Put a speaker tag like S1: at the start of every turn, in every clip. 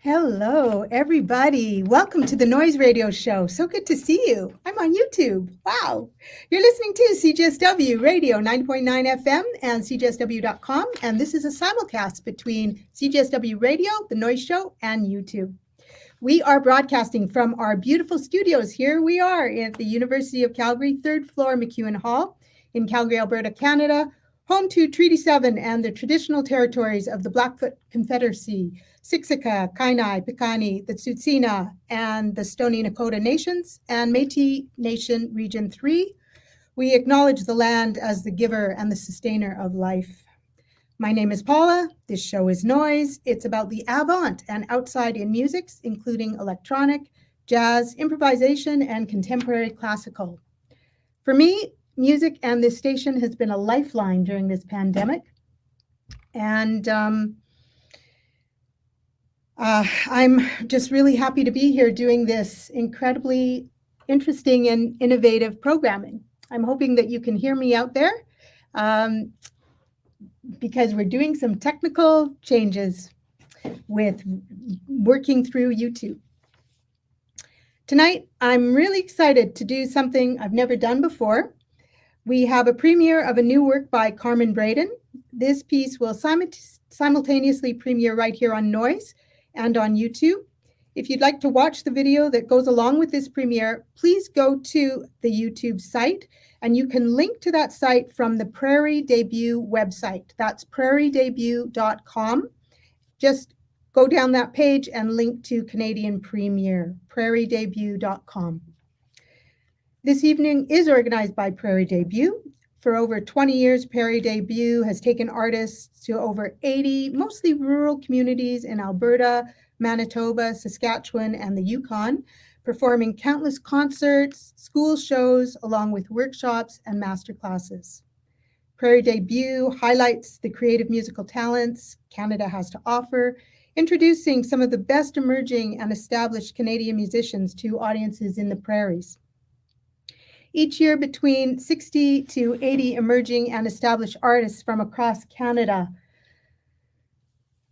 S1: Hello, everybody. Welcome to the Noise Radio Show. So good to see you. I'm on YouTube. Wow. You're listening to CJSW Radio 9.9 FM and CJSW.com. And this is a simulcast between CJSW Radio, The Noise Show, and YouTube. We are broadcasting from our beautiful studios. Here we are at the University of Calgary, third floor, MacEwan Hall in Calgary, Alberta, Canada, home to Treaty 7 and the traditional territories of the Blackfoot Confederacy, Siksika, Kainai, Piikani, the Tsuut'ina, and the Stoney Nakoda Nations, and Métis Nation Region 3. We acknowledge the land as the giver and the sustainer of life. My name is Paula. This show is Noise. It's about the avant and outside in musics, including electronic, jazz, improvisation, and contemporary classical. For me, music and this station has been a lifeline during this pandemic. And I'm just really happy to be here doing this incredibly interesting and innovative programming. I'm hoping that you can hear me out there because we're doing some technical changes with working through YouTube. Tonight, I'm really excited to do something I've never done before. We have a premiere of a new work by Carmen Braden. This piece will simultaneously premiere right here on Noise and on YouTube. If you'd like to watch the video that goes along with this premiere, please go to the YouTube site, and you can link to that site from the Prairie Debut website. That's prairiedebut.com. Just go down that page and link to Canadian Premiere, prairiedebut.com. This evening is organized by Prairie Debut. For over 20 years, Prairie Debut has taken artists to over 80, mostly rural communities in Alberta, Manitoba, Saskatchewan, and the Yukon, performing countless concerts, school shows, along with workshops and masterclasses. Prairie Debut highlights the creative musical talents Canada has to offer, introducing some of the best emerging and established Canadian musicians to audiences in the prairies. Each year, between 60 to 80 emerging and established artists from across Canada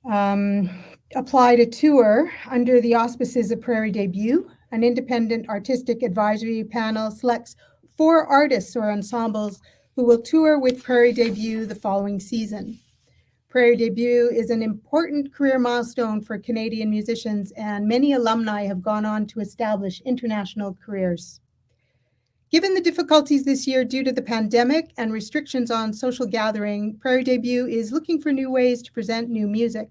S1: apply to tour under the auspices of Prairie Debut. An independent artistic advisory panel selects 4 artists or ensembles who will tour with Prairie Debut the following season. Prairie Debut is an important career milestone for Canadian musicians, and many alumni have gone on to establish international careers. Given the difficulties this year due to the pandemic and restrictions on social gathering, Prairie Debut is looking for new ways to present new music.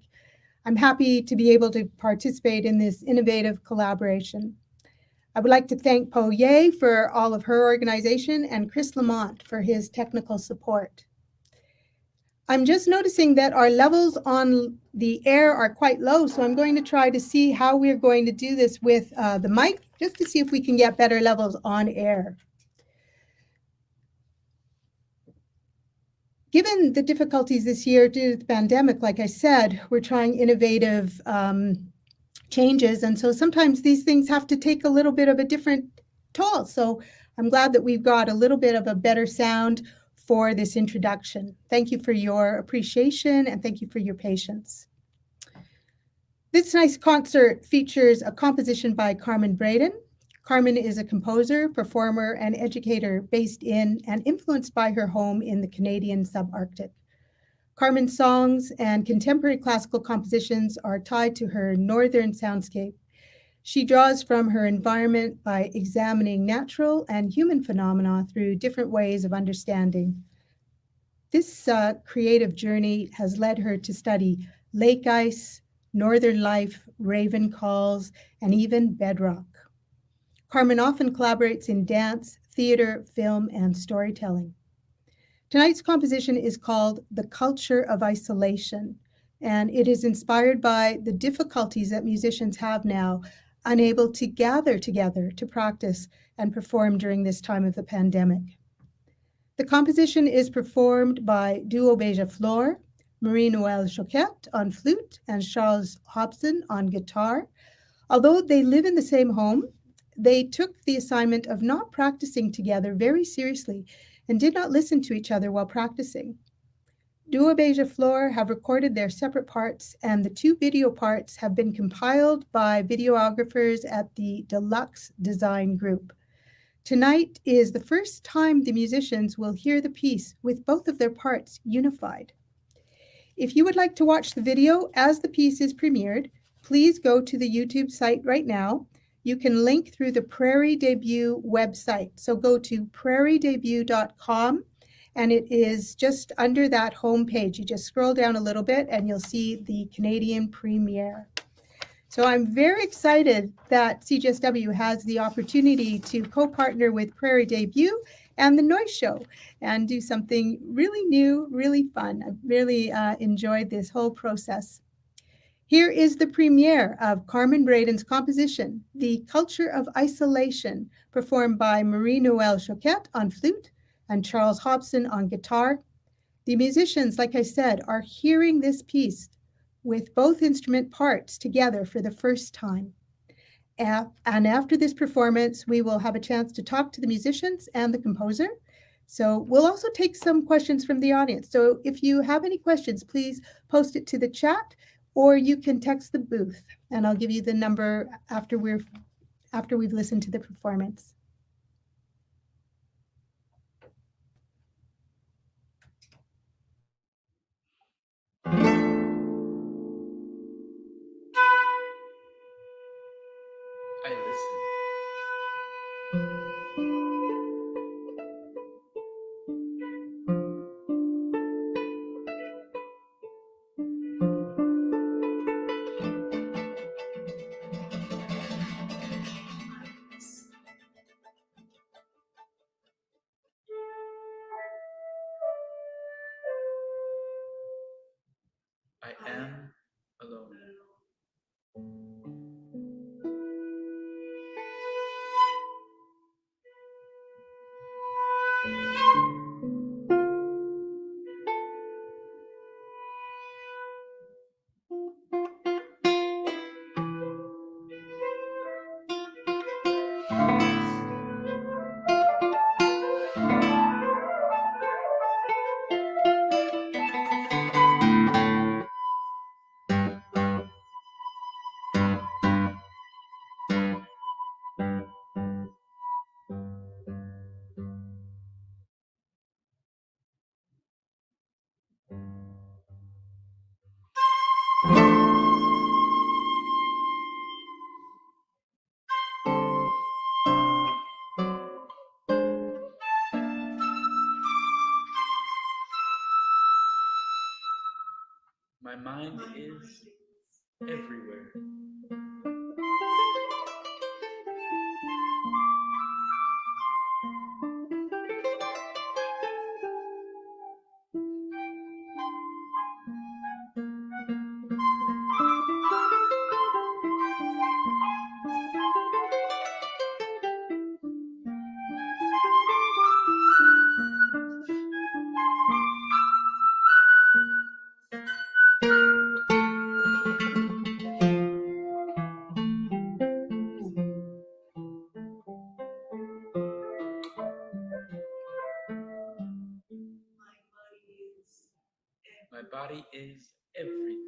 S1: I'm happy to be able to participate in this innovative collaboration. I would like to thank Po Ye for all of her organization and Chris Lamont for his technical support. I'm just noticing that our levels on the air are quite low, so I'm going to try to see how we're going to do this with the mic, just to see if we can get better levels on air. Given the difficulties this year due to the pandemic, like I said, we're trying innovative changes. And so sometimes these things have to take a little bit of a different toll. So I'm glad that we've got a little bit of a better sound for this introduction. Thank you for your appreciation and thank you for your patience. This nice concert features a composition by Carmen Braden. Carmen is a composer, performer, and educator based in and influenced by her home in the Canadian subarctic. Carmen's songs and contemporary classical compositions are tied to her northern soundscape. She draws from her environment by examining natural and human phenomena through different ways of understanding. This creative journey has led her to study lake ice, northern life, raven calls, and even bedrock. Carmen often collaborates in dance, theater, film, and storytelling. Tonight's composition is called The Culture of Isolation, and it is inspired by the difficulties that musicians have now, unable to gather together to practice and perform during this time of the pandemic. The composition is performed by Duo Beija Flor, Marie-Noëlle Choquette on flute, and Charles Hobson on guitar. Although they live in the same home, they took the assignment of not practicing together very seriously and did not listen to each other while practicing. Duo Beija Flor have recorded their separate parts, and the 2 video parts have been compiled by videographers at the Deluxe Design Group. Tonight is the first time the musicians will hear the piece with both of their parts unified. If you would like to watch the video as the piece is premiered, please go to the YouTube site right now. You can link through the Prairie Debut website. So go to prairiedebut.com, and it is just under that homepage. You just scroll down a little bit and you'll see the Canadian premiere. So I'm very excited that CJSW has the opportunity to co-partner with Prairie Debut and the Noise Show and do something really new, really fun. I've really enjoyed this whole process. Here is the premiere of Carmen Braden's composition, The Culture of Isolation, performed by Marie-Noëlle Choquette on flute and Charles Hobson on guitar. The musicians, like I said, are hearing this piece with both instrument parts together for the first time. And after this performance, we will have a chance to talk to the musicians and the composer. So we'll also take some questions from the audience. So if you have any questions, please post it to the chat, or you can text the booth, and I'll give you the number after we've listened to the performance.
S2: I listen. I am alone. My mind is everywhere. My body is everything.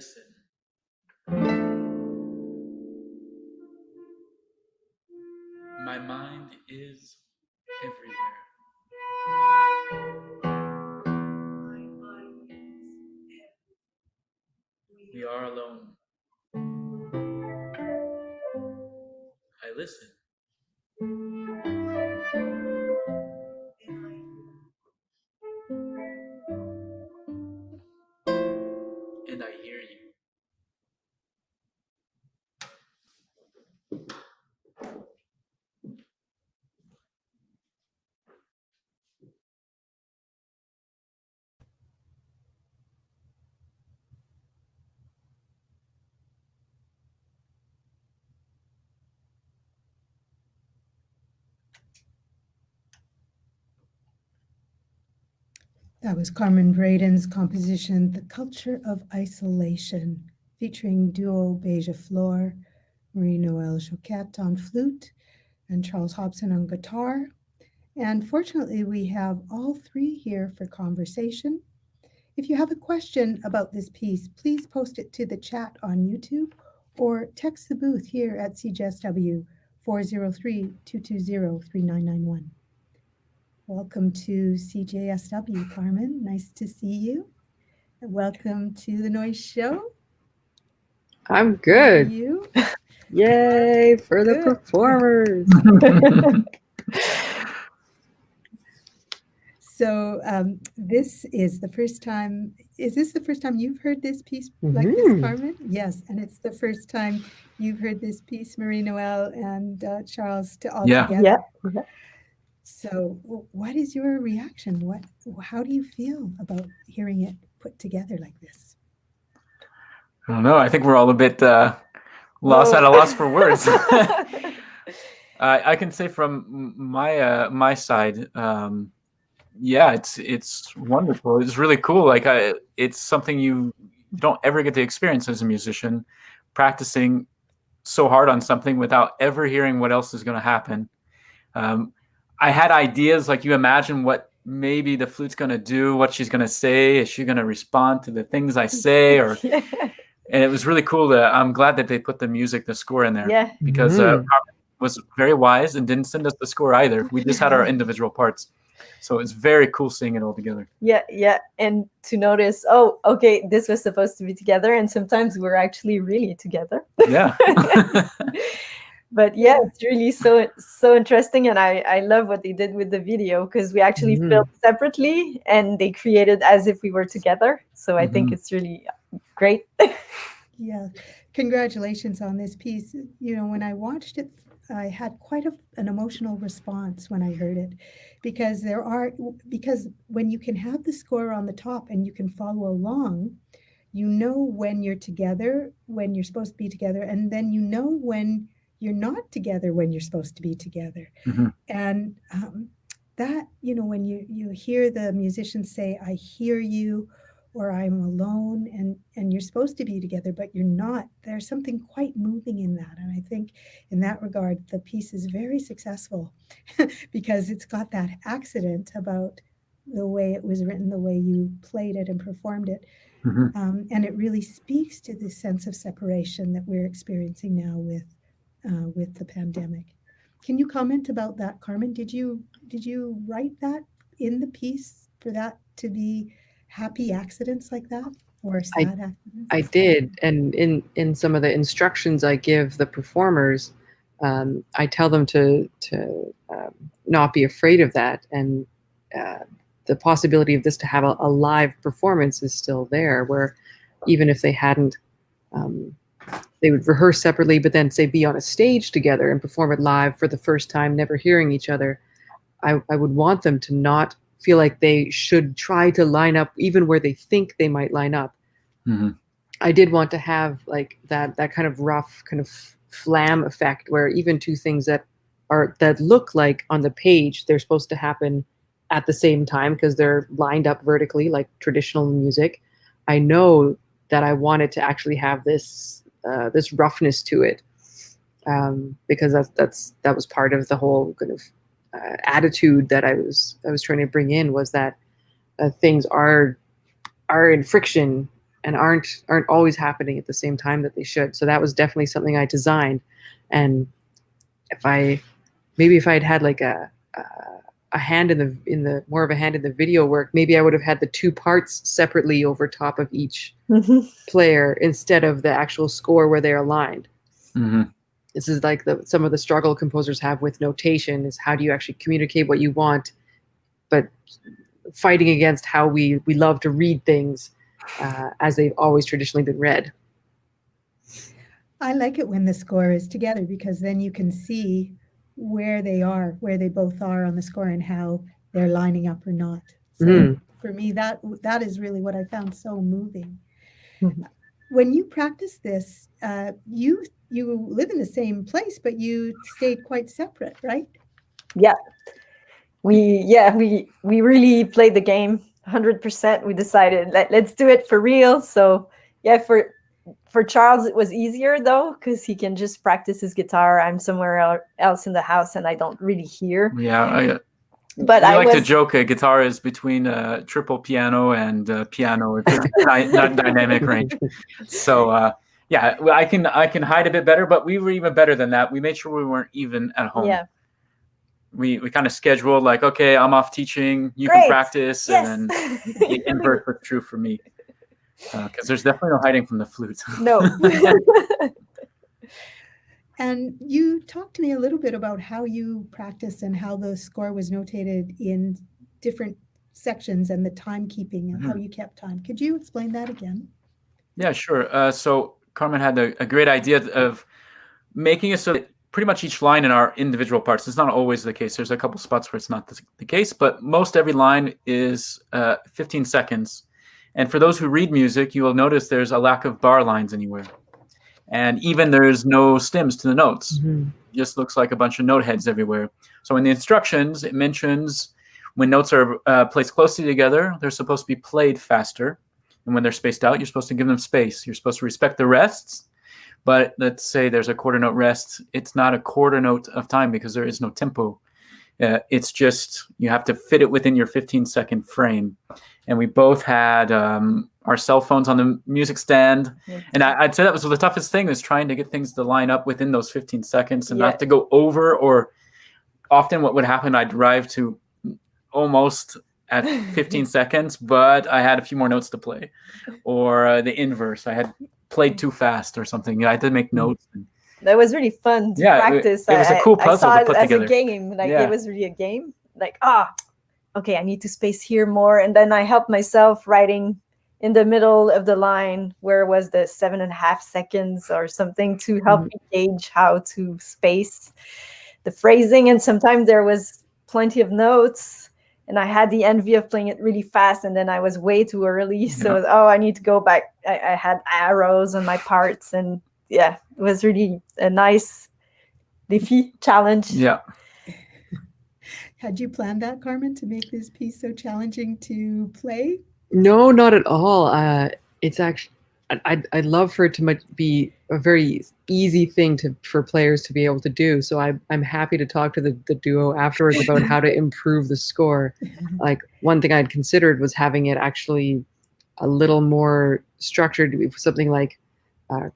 S2: listen. My mind is everywhere. We are alone. I listen. And I hear you.
S1: That was Carmen Braden's composition, The Culture of Isolation, featuring duo Beja Flor, Marie-Noël Joquette on flute, and Charles Hobson on guitar. And fortunately, we have all three here for conversation. If you have a question about this piece, please post it to the chat on YouTube or text the booth here at CJSW 403-220-3991. Welcome to CJSW, Carmen. Nice to see you. And welcome to the Noise Show.
S3: I'm
S1: How are
S3: good.
S1: you?
S3: Yay for the
S1: Good.
S3: performers.
S1: So this is the first time, is this the first time you've heard this piece like
S3: Mhm.
S1: this, Carmen? Yes, and it's the first time you've heard this piece, Marie-Noël and Charles, all
S2: Yeah.
S1: together.
S3: Yeah.
S1: So what is your reaction? How do you feel about hearing it put together like this?
S2: I don't know. I think we're all a bit lost at a loss for words. I can say from my side, yeah, it's wonderful. It's really cool. Like it's something you don't ever get to experience as a musician, practicing so hard on something without ever hearing what else is going to happen. I had ideas, like you imagine what maybe the flute's going to do, what she's going to say. Is she going to respond to the things I say? Or
S3: Yeah.
S2: and it was really cool. I'm glad that they put the music, the score in there.
S3: Yeah.
S2: Because
S3: Mhm.
S2: Carmen was very wise and didn't send us the score either. We just had our individual parts. So it's very cool seeing it all together.
S3: Yeah. And to notice, oh, okay, this was supposed to be together. And sometimes we're actually really together.
S2: Yeah.
S3: But yeah, it's really so interesting. And I love what they did with the video, because we actually filmed separately and they created as if we were together. So I think it's really great.
S1: Yeah, congratulations on this piece. You know, when I watched it, I had quite an emotional response when I heard it, because when you can have the score on the top and you can follow along, you know when you're together, when you're supposed to be together, and then you know when you're not together, when you're supposed to be together. And that, you know, when you hear the musicians say, I hear you, or I'm alone, and you're supposed to be together, but you're not, there's something quite moving in that. And I think in that regard, the piece is very successful because it's got that accident about the way it was written, the way you played it and performed it. And it really speaks to this sense of separation that we're experiencing now with the pandemic. Can you comment about that, Carmen? Did you write that in the piece for that to be happy accidents like that, or sad accidents?
S3: I did. And in some of the instructions I give the performers, I tell them to not be afraid of that. And the possibility of this to have a live performance is still there, where even if they hadn't, they would rehearse separately, but then say be on a stage together and perform it live for the first time, never hearing each other. I would want them to not feel like they should try to line up even where they think they might line up. I did want to have like that kind of rough kind of flam effect, where even two things that look like on the page they're supposed to happen at the same time because they're lined up vertically like traditional music. I know that I wanted to actually have this roughness to it, because that was part of the whole kind of attitude that I was trying to bring in, was that things are in friction aren't always happening at the same time that they should. So that was definitely something I designed. And if I'd had like a hand in the more of a hand in the video work, maybe I would have had the two parts separately over top of each player instead of the actual score where they're aligned.
S2: Mm-hmm.
S3: This is like some of the struggle composers have with notation, is how do you actually communicate what you want, but fighting against how we love to read things as they've always traditionally been read.
S1: I like it when the score is together, because then you can see where they both are on the score and how they're lining up or not. So for me, that is really what I found so moving. When you practice this, you live in the same place, but you stayed quite separate, right?
S4: Yeah. We really played the game 100%. We decided let's do it for real. So yeah, for Charles it was easier though, because he can just practice his guitar. I'm somewhere else in the house and I don't really hear.
S2: Yeah,
S4: but
S2: I like to joke a guitar is between a triple piano and piano. It's not dynamic range. So yeah, I can hide a bit better, but we were even better than that. We made sure we weren't even at home.
S4: Yeah.
S2: We kind of scheduled like, okay, I'm off teaching, you can practice,
S4: yes.
S2: and then the inverse was true for me. Because there's definitely no hiding from the flute.
S4: No.
S1: And you talked to me a little bit about how you practiced and how the score was notated in different sections and the timekeeping and how you kept time. Could you explain that again? Yeah,
S2: sure. So Carmen had a great idea of making it so that pretty much each line in our individual parts. It's not always the case. There's a couple spots where it's not the case, but most every line is 15 seconds. And for those who read music, you will notice there's a lack of bar lines anywhere. And even there's no stems to the notes. It just looks like a bunch of note heads everywhere. So in the instructions, it mentions when notes are placed closely together, they're supposed to be played faster. And when they're spaced out, you're supposed to give them space. You're supposed to respect the rests. But let's say there's a quarter note rest. It's not a quarter note of time because there is no tempo. It's just you have to fit it within your 15-second frame. And we both had our cell phones on the music stand. And I'd say that was the toughest thing, is trying to get things to line up within those 15 seconds and not to go over. Or often what would happen, I'd drive to almost at 15 seconds, but I had a few more notes to play. Or the inverse, I had played too fast or something. I did make notes.
S4: That was really fun to practice.
S2: It was a cool puzzle
S4: I saw
S2: to put
S4: it
S2: together.
S4: as a game. It was really a game. Okay, I need to space here more. And then I helped myself writing in the middle of the line where was the 7.5 seconds or something to help me gauge how to space the phrasing. And sometimes there was plenty of notes and I had the envy of playing it really fast and then I was way too early. So, I need to go back. I had arrows on my parts and it was really a nice défi challenge.
S2: Yeah.
S1: Had you planned that, Carmen, to make this piece so challenging to play?
S3: No, not at all. It's actually, I'd love for it to be a very easy thing for players to be able to do. So I'm happy to talk to the duo afterwards about how to improve the score. Like one thing I'd considered was having it actually a little more structured, something like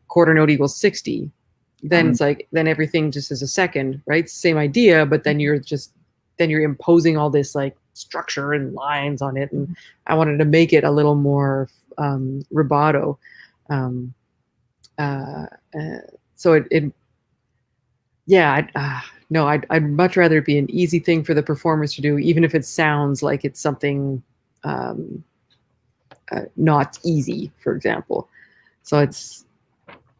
S3: quarter note equals 60. Then it's like, then everything just is a second, right? Same idea, but then you're imposing all this like structure and lines on it. And I wanted to make it a little more rubato. So I'd much rather it be an easy thing for the performers to do, even if it sounds like it's something not easy, for example. So it's,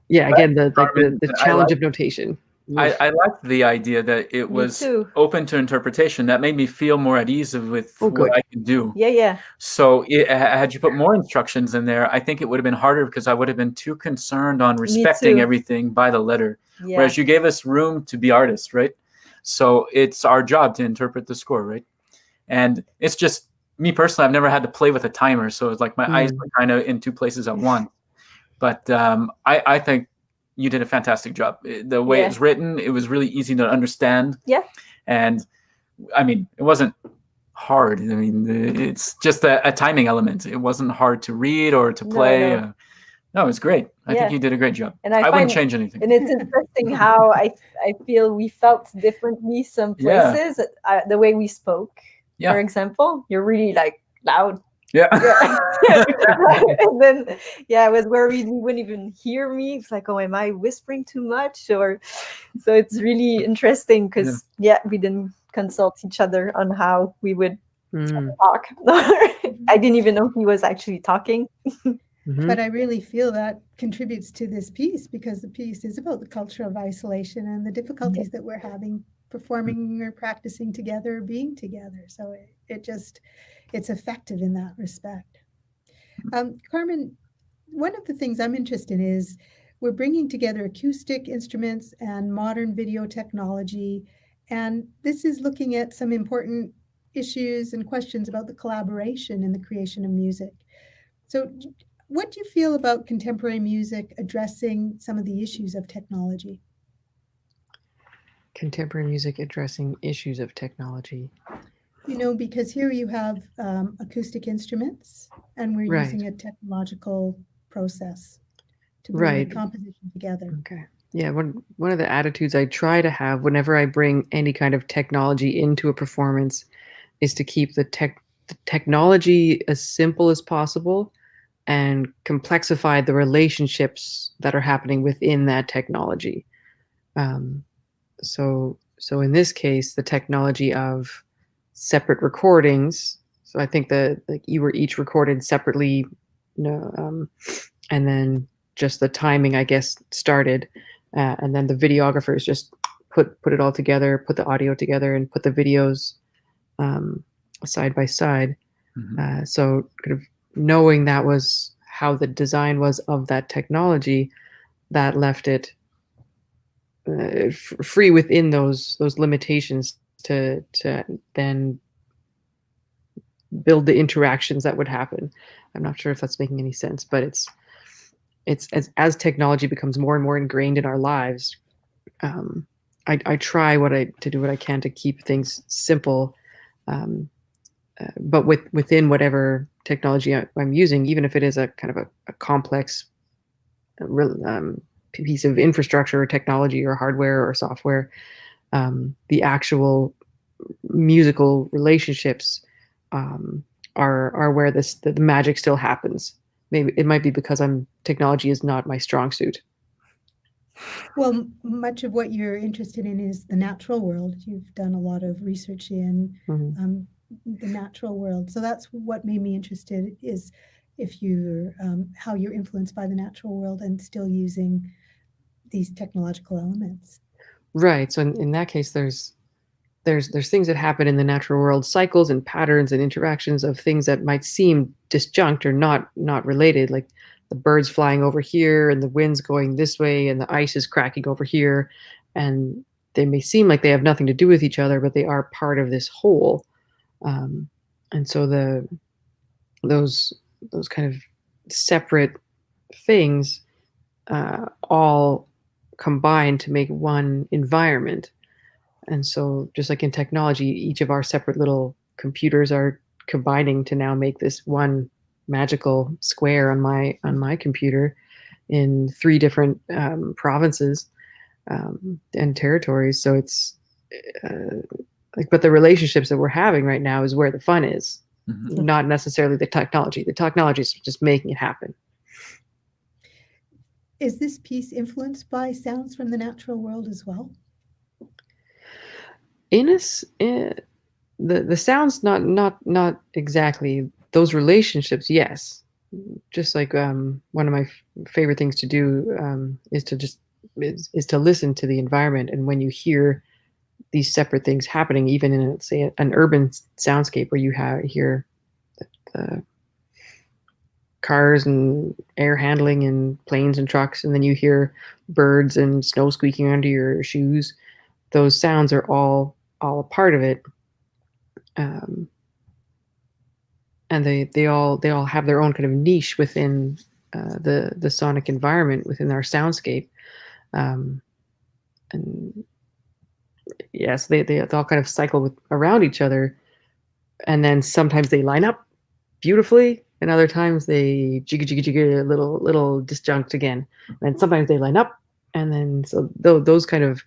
S3: again, the challenge of notation.
S2: I liked the idea that it was open to interpretation. That made me feel more at ease with what I could do.
S4: Yeah.
S2: So had you put more instructions in there, I think it would have been harder because I would have been too concerned on respecting everything by the letter. Yeah. Whereas you gave us room to be artists, right? So it's our job to interpret the score, right? And it's just me personally, I've never had to play with a timer. So it's like my eyes were kind of in two places at once. But I think you did a fantastic job. The way it's written, it was really easy to understand.
S4: Yeah.
S2: And I mean, it wasn't hard. I mean, it's just a timing element. It wasn't hard to read or to
S4: No,
S2: play.
S4: no.
S2: No, it's great. I
S4: Yeah.
S2: think you did a great job.
S4: And I
S2: wouldn't
S4: find,
S2: change anything.
S4: and it's interesting how I feel we felt differently some
S2: Yeah.
S4: places. The way we spoke,
S2: Yeah.
S4: for example, you're really like loud.
S2: Yeah.
S4: And then, yeah, it was where we wouldn't even hear me. It's like, oh, am I whispering too much? Or so it's really interesting because we didn't consult each other on how we would talk. I didn't even know he was actually talking.
S1: But I really feel that contributes to this piece, because the piece is about the culture of isolation and the difficulties that we're having performing or practicing together, being together. So it's effective in that respect. Carmen, one of the things I'm interested in is we're bringing together acoustic instruments and modern video technology. And this is looking at some important issues and questions about the collaboration in the creation of music. So what do you feel about contemporary music addressing some of the issues of technology?
S3: Contemporary music addressing issues of technology.
S1: Because here you have acoustic instruments, and we're using a technological process to bring the composition together.
S3: Okay. Yeah, one of the attitudes I try to have whenever I bring any kind of technology into a performance is to keep the technology as simple as possible and complexify the relationships that are happening within that technology. So in this case, the technology of separate recordings. So I think that you were each recorded separately, and then just the timing, I guess, started, and then the videographers just put it all together, put the audio together, and put the videos side by side. So kind of knowing that was how the design was of that technology, that left it free within those limitations to then build the interactions that would happen. I'm not sure if that's making any sense, but it's as technology becomes more and more ingrained in our lives, I try to do what I can to keep things simple, but within whatever technology I'm using, even if it is a kind of a complex piece of infrastructure or technology or hardware or software, the actual musical relationships are where the magic still happens. Maybe it might be because technology is not my strong suit.
S1: Well, much of what you're interested in is the natural world. You've done a lot of research in the natural world. So that's what made me interested, is if you're how you're influenced by the natural world and still using these technological elements.
S3: Right. So in that case, there's things that happen in the natural world, cycles and patterns and interactions of things that might seem disjunct or not related, like the birds flying over here and the wind's going this way and the ice is cracking over here, and they may seem like they have nothing to do with each other, but they are part of this whole. And so those kind of separate things all combine to make one environment. And so just like in technology, each of our separate little computers are combining to now make this one magical square on my computer in 3 different provinces and territories. So it's but the relationships that we're having right now is where the fun is, not necessarily the technology. The technology is just making it happen.
S1: Is this piece influenced by sounds from the natural world as well?
S3: The sounds, not exactly. Those relationships, yes. Just like one of my favorite things to do is to listen to the environment, and when you hear these separate things happening, even in, say, an urban soundscape where you hear the cars and air handling and planes and trucks, and then you hear birds and snow squeaking under your shoes. Those sounds are all a part of it, and they all have their own kind of niche within the sonic environment within our soundscape, and yes, they all kind of cycle around each other, and then sometimes they line up beautifully, and other times they jigga, a little disjunct again. And sometimes they line up, and then so those kind of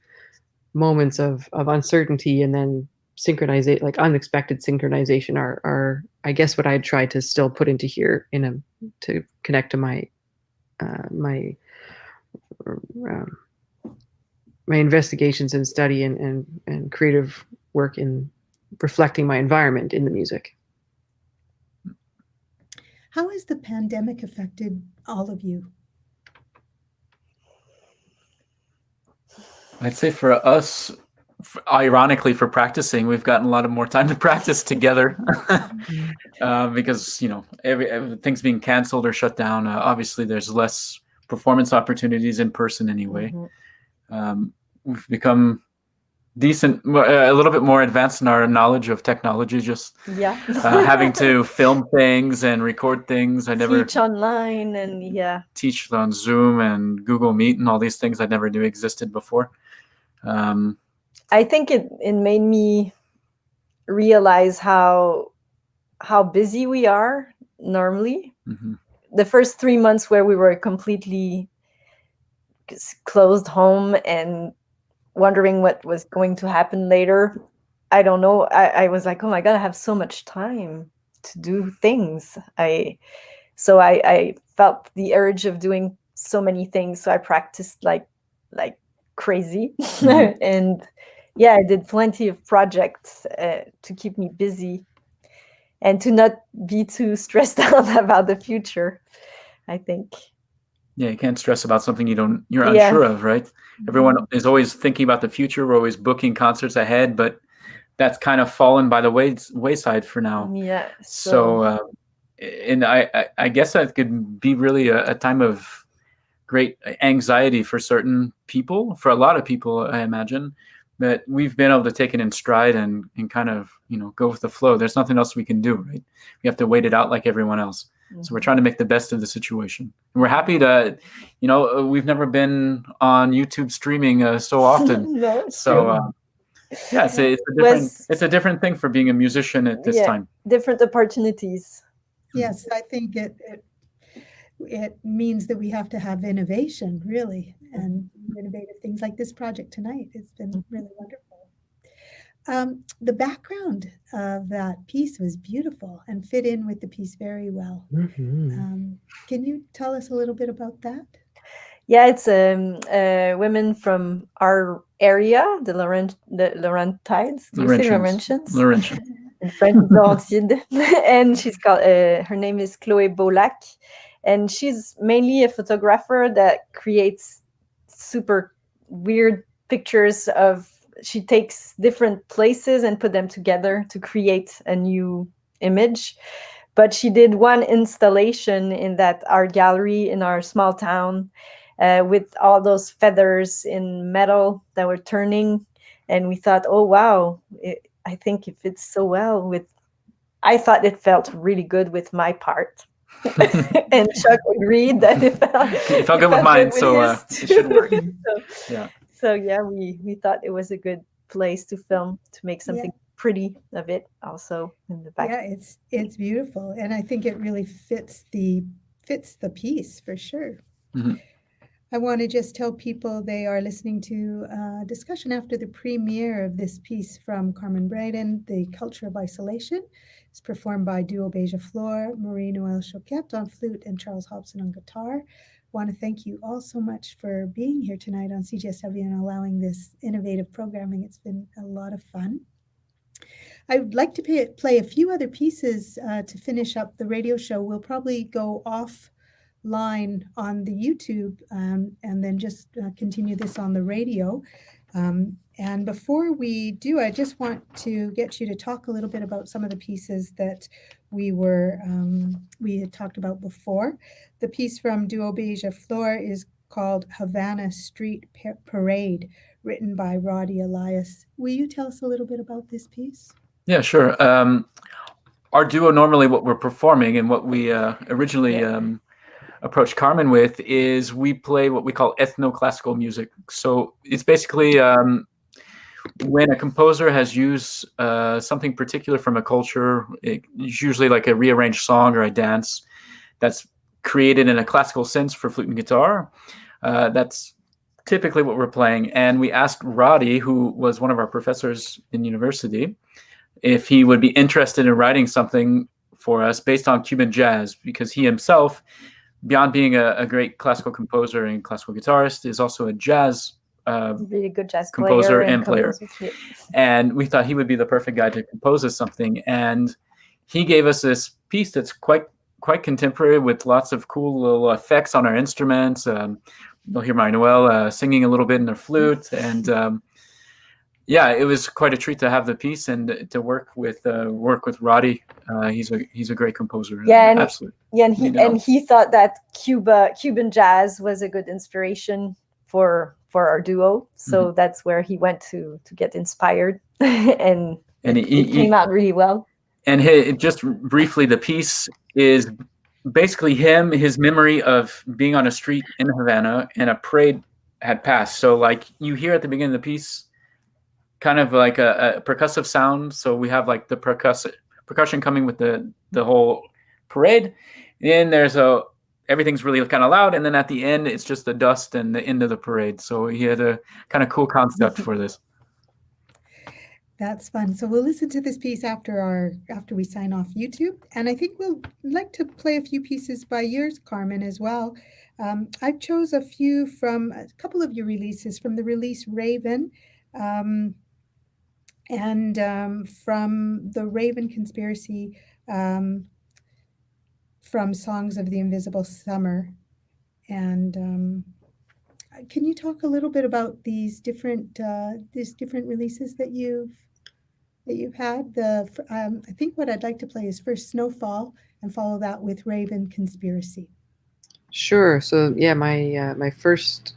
S3: moments of uncertainty and then synchronization, like unexpected synchronization, are I guess what I'd try to still put into here to connect to my my investigations and study and creative work in reflecting my environment in the music.
S1: How has the pandemic affected all of you?
S2: I'd say for us, ironically, for practicing, we've gotten a lot of more time to practice together because everything's being canceled or shut down. Obviously, there's less performance opportunities in person anyway. We've become a little bit more advanced in our knowledge of technology, just having to film things and record things. I never
S4: teach online and
S2: teach on Zoom and Google Meet and all these things I never knew existed before.
S4: I think it made me realize how busy we are normally. The first 3 months where we were completely closed home and wondering what was going to happen later, I don't know. I was like, oh my God, I have so much time to do things. So I felt the urge of doing so many things. So I practiced like crazy. And I did plenty of projects to keep me busy and to not be too stressed out about the future, I think.
S2: Yeah, you can't stress about something you're unsure of, right? Everyone is always thinking about the future. We're always booking concerts ahead, but that's kind of fallen by the wayside for now.
S4: Yeah.
S2: So and I guess that could be really a time of great anxiety for certain people, for a lot of people, I imagine. But we've been able to take it in stride and kind of, go with the flow. There's nothing else we can do, right? We have to wait it out like everyone else. So we're trying to make the best of the situation. And we're happy to, we've never been on YouTube streaming so often.
S4: No,
S2: so it's a different thing for being a musician at this time.
S4: Different opportunities.
S1: Yes, I think it means that we have to have innovation, really, and innovative things like this project tonight. It's been really wonderful. The background of that piece was beautiful and fit in with the piece very well. Can you tell us a little bit about that?
S4: Yeah, it's women from our area, the Laurentides. Do you say Laurentians?
S2: Laurentians.
S4: In French, Laurentides. And she's called. Her name is Chloé Beaulac, and she's mainly a photographer that creates super weird pictures of. She takes different places and put them together to create a new image. But she did one installation in that art gallery in our small town with all those feathers in metal that were turning. And we thought, oh, wow, I think it fits so well with, I thought it felt really good with my part. And Chuck agreed that it
S2: felt good with mine, so it should work.
S4: So we thought it was a good place to film, to make something pretty of it also in the back.
S1: Yeah, it's beautiful, and I think it really fits the piece for sure. I want to just tell people they are listening to a discussion after the premiere of this piece from Carmen Brayden, The Culture of Isolation. It's performed by Duo Beija Flor, Marie-Noël Choquette on flute, and Charles Hobson on guitar. Want to thank you all so much for being here tonight on CJSW and allowing this innovative programming. It's been a lot of fun. I would like to play a few other pieces to finish up the radio show. We'll probably go offline on the YouTube and then just continue this on the radio. And before we do, I just want to get you to talk a little bit about some of the pieces that we had talked about before. The piece from Duo Beija Flor is called Havana Street Parade, written by Roddy Elias. Will you tell us a little bit about this piece?
S2: Yeah, sure. Our duo, normally what we're performing and what we originally approached Carmen with is we play what we call ethno-classical music. So it's basically when a composer has used something particular from a culture, it's usually like a rearranged song or a dance that's created in a classical sense for flute and guitar. That's typically what we're playing. And we asked Roddy, who was one of our professors in university, if he would be interested in writing something for us based on Cuban jazz, because he himself, beyond being a great classical composer and classical guitarist, is also a jazz
S4: really good jazz
S2: composer
S4: player
S2: and player.
S4: Yeah.
S2: And we thought he would be the perfect guy to compose us something. And he gave us this piece that's quite contemporary, with lots of cool little effects on our instruments. You'll hear Marie-Noëlle singing a little bit in her flute, and yeah, it was quite a treat to have the piece and to work with Roddy. He's a great composer.
S4: Yeah, and,
S2: absolutely.
S4: Yeah, and he thought that Cuban jazz was a good inspiration for our duo. So that's where he went to get inspired, and it came out really well.
S2: And just briefly, the piece is basically his memory of being on a street in Havana and a parade had passed. So like you hear at the beginning of the piece, kind of like a percussive sound. So we have like the percussion coming with the whole parade. Then there's everything's really kind of loud. And then at the end, it's just the dust and the end of the parade. So he had a kind of cool concept for this.
S1: That's fun. So we'll listen to this piece after we sign off YouTube. And I think we'll like to play a few pieces by yours, Carmen, as well. I've chose a few from a couple of your releases, from the release Raven, and from the Raven Conspiracy, from Songs of the Invisible Summer. And can you talk a little bit about these different releases that you've had? I think what I'd like to play is first Snowfall, and follow that with Raven Conspiracy.
S3: Sure. So yeah, my first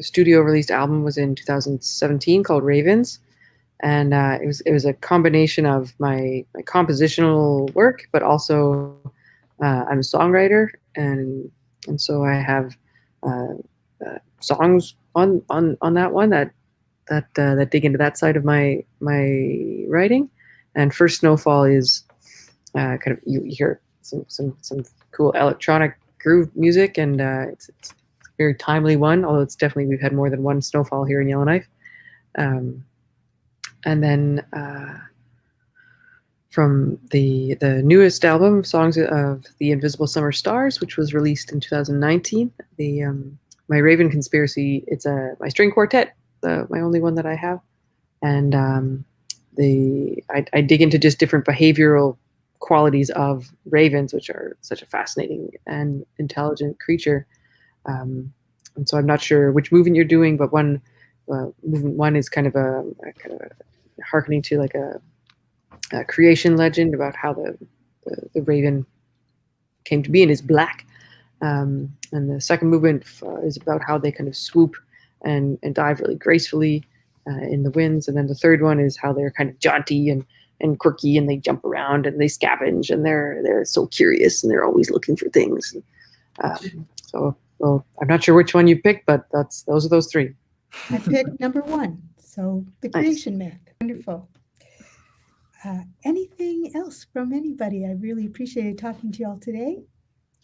S3: studio released album was in 2017 called Ravens, and it was a combination of my compositional work, but also I'm a songwriter, and so I have songs on that one that dig into that side of my writing. And First Snowfall is kind of you hear some cool electronic groove music, and it's a very timely one, although it's definitely, we've had more than one snowfall here in Yellowknife. And then from the newest album, Songs of the Invisible Summer Stars, which was released in 2019, my Raven Conspiracy, it's my string quartet, my only one that I have. And I dig into just different behavioral qualities of ravens, which are such a fascinating and intelligent creature. And so I'm not sure which movement you're doing, but movement one is kind of a hearkening to like a creation legend about how the raven came to be and is black. And the second movement is about how they kind of swoop and dive really gracefully in the winds. And then the third one is how they're kind of jaunty and quirky, and they jump around and they scavenge, and they're so curious and they're always looking for things. So I'm not sure which one you picked, but those are those three.
S1: I picked number one, so the creation myth. Wonderful. Anything else from anybody? I really appreciated talking to you all today.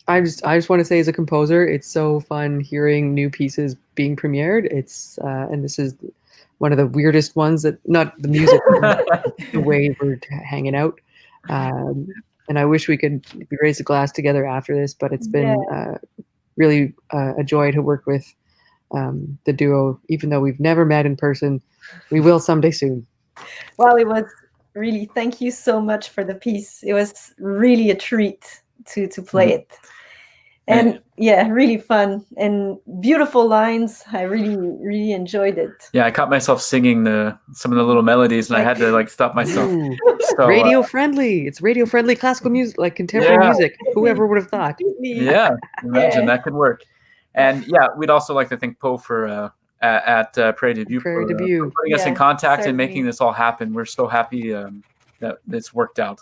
S3: I just want to say, as a composer, it's so fun hearing new pieces being premiered. It's and this is one of the weirdest ones, that not the music, the way we're hanging out. And I wish we could raise a glass together after this, but it's been really a joy to work with the duo. Even though we've never met in person, we will someday soon.
S4: Well, it was really, thank you so much for the piece. It was really a treat to play it. And yeah, really fun and beautiful lines. I really enjoyed it.
S2: Yeah, I caught myself singing some of the little melodies, and I had to stop myself. So,
S3: radio friendly. It's radio friendly classical music, like contemporary music. Whoever would have thought?
S2: Yeah, imagine that could work. And yeah, we'd also like to thank Poe for at Prairie Debut for putting us in contact and making this all happen. We're so happy that it's worked out.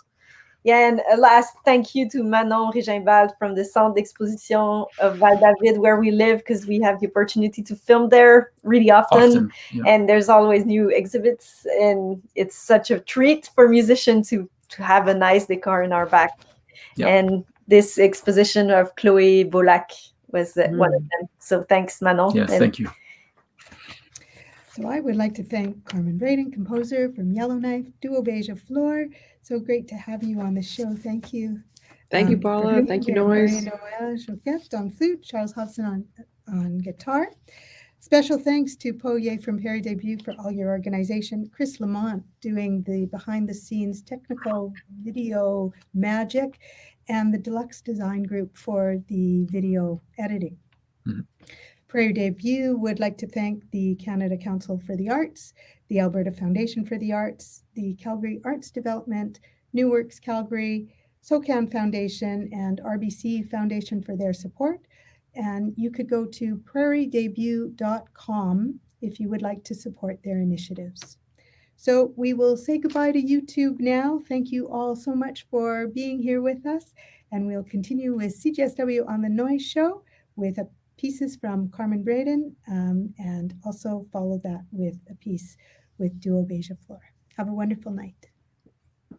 S4: Yeah, and a last thank you to Manon Régimbald from the Centre d'Exposition of Val-David, where we live, because we have the opportunity to film there really often.
S2: Yeah.
S4: And there's always new exhibits, and it's such a treat for musicians to have a nice decor in our back.
S2: Yeah.
S4: And this exposition of Chloe Bolac was one of them. So thanks, Manon.
S2: Yes, thank you.
S1: So I would like to thank Carmen Braden, composer from Yellowknife, Duo Beija Flor. So great to have you on the show. Thank you.
S3: Thank you,
S1: for
S3: Paula.
S1: being
S3: Thank you,
S1: here.
S3: Noise.
S1: Marie-Noël Choquette on flute, Charles Hobson on guitar. Special thanks to Poye from Perry Debut for all your organization, Chris Lamont doing the behind-the-scenes technical video magic, and the Deluxe Design Group for the video editing.
S2: Mm-hmm.
S1: Prairie Debut would like to thank the Canada Council for the Arts, the Alberta Foundation for the Arts, the Calgary Arts Development, New Works Calgary, SOCAN Foundation, and RBC Foundation for their support. And you could go to prairiedebut.com if you would like to support their initiatives. So we will say goodbye to YouTube now. Thank you all so much for being here with us. And we'll continue with CJSW on the Noise Show with pieces from Carmen Braden, and also follow that with a piece with Duo Beija Flor. Have a wonderful night.